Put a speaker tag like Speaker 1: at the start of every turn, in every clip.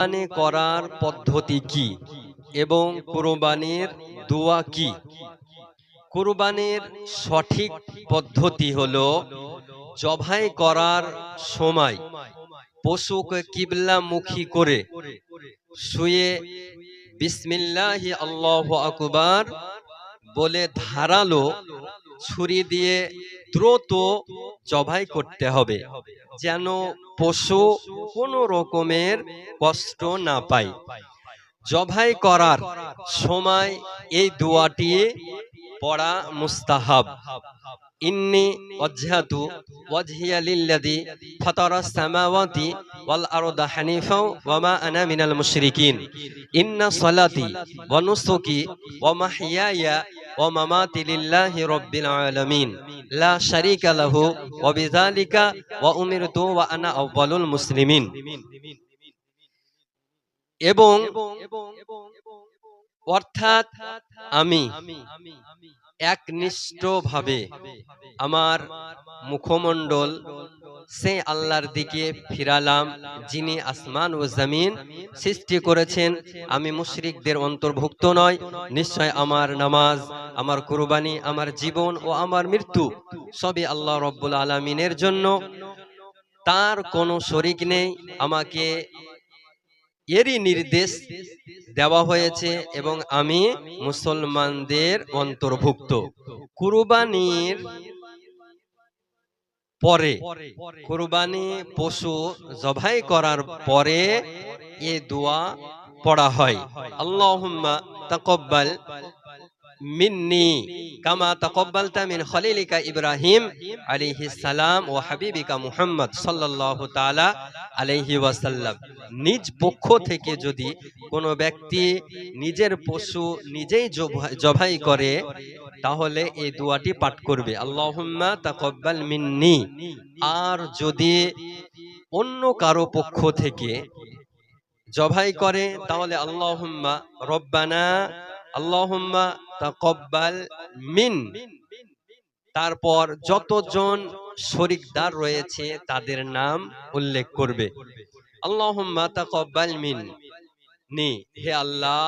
Speaker 1: কুরবানি করার পদ্ধতি কি এবং কুরবানির দোয়া কি? কুরবানির সঠিক পদ্ধতি হলো জবাই করার সময় পশুকে কিবলামুখী করে শুয়ে বিসমিল্লাহি আল্লাহু আকবার বলে ধারালো ছুরি দিয়ে দ্রুত জবাই করতে হবে, যেন পশু কোনো রকমের কষ্ট না পায়। জবাই করার সময় এই দোয়াটি পড়া মুস্তাহাব। ইন্নী ওয়াজহাতু ওয়াজহিয়া লিল্লাযী ফাতারাস সামাওয়াতি ওয়াল আরদা হানিফাও ওয়া মা আনা মিনাল মুশরিকিন। ইন্না সালাতি ওয়া নুসুকি ওয়া মাহইয়ায়া ওয়া মামাতি লিল্লাহি রাব্বিল আলামিন লা শারীকা লাহু ওয়া বিযালিকা ওয়া উমিরতু ওয়া আনা আউয়ালুল মুসলিমিন। এবং অর্থাৎ আমি একনিষ্ঠভাবে আমার মুখমণ্ডল সে আল্লাহর দিকে ফিরালাম যিনি আসমান ও জমিন সৃষ্টি করেছেন। আমি মুশরিকদের অন্তর্ভুক্ত নয়। নিশ্চয় আমার নামাজ, আমার কুরবানি, আমার জীবন ও আমার মৃত্যু সবই আল্লাহ রব্বুল আলামিনের জন্য, তার কোনো শরীক নেই। আমাকে এরই নির্দেশ দেওয়া হয়েছে এবং আমি মুসলমানদের অন্তর্ভুক্ত। কুরবানির পরে, কুরবানি পশু জবাই করার পরে এ দোয়া পড়া হয়। আল্লাহুম্মা তাকাব্বাল মিন্নি কামা তাকাব্বালতা মিন খলিলিকা ইব্রাহিম আলাইহিস সালাম ও হাবিবিকা মুহাম্মদ সাল্লাল্লাহু তাআলা আলাইহি ওয়াসাল্লাম। নিজ পক্ষ থেকে যদি কোনো ব্যক্তি নিজের পশু নিজেই জবাই করে তাহলে এই দোয়াটি পাঠ করবে, আল্লাহুম্মা তাকাব্বাল মিন্নি। আর যদি অন্য কারো পক্ষ থেকে জবাই করে তাহলে আল্লাহুম্মা রব্বানা আল্লাহুম্মা তাকাব্বাল মিন। তারপর যতজন শরীকদার রয়েছে তাদের নাম উল্লেখ করবে। আল্লাহুম্মা তাকাব্বাল মিন্নি, হে আল্লাহ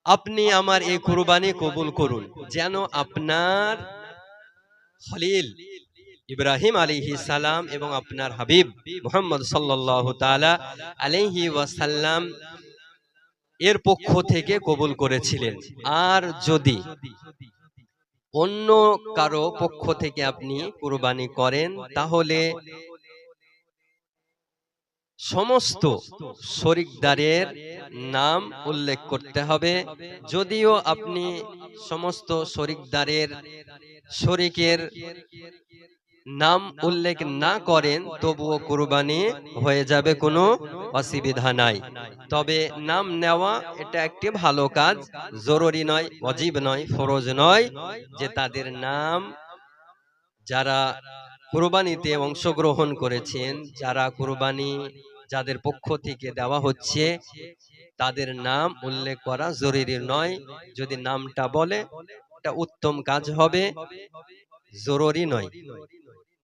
Speaker 1: আপনি আমার এই কুরবানি কবুল করুন, যেন আপনার খলিল ইব্রাহিম আলাইহিস সালাম এবং আপনার হাবিব মুহাম্মদ সাল্লাল্লাহু তাআলা আলাইহি ওয়াসাল্লাম এর পক্ষ থেকে কবুল করেছিলেন। আর যদি অন্য কারো পক্ষ থেকে আপনি কুরবানি করেন তাহলে সমস্ত শরীকদারের নাম উল্লেখ করতে হবে। যদিও আপনি সমস্ত শরীকের নাম উল্লেখ না করেন তবুও কুরবানি হয়ে যাবে, কোনো অসুবিধা নাই। তবে নাম নেওয়া এটা একটি ভালো কাজ, জরুরি নয়, ওয়াজিব নয়, ফরজ নয় যে তাদের নাম, যারা কুরবানিতে অংশগ্রহণ করেছেন, যারা কুরবানি যাদের পক্ষ থেকে দেওয়া হচ্ছে তাদের নাম উল্লেখ করা জরুরি নয়। যদি নামটা বলে এটা উত্তম কাজ হবে, জরুরি নয়।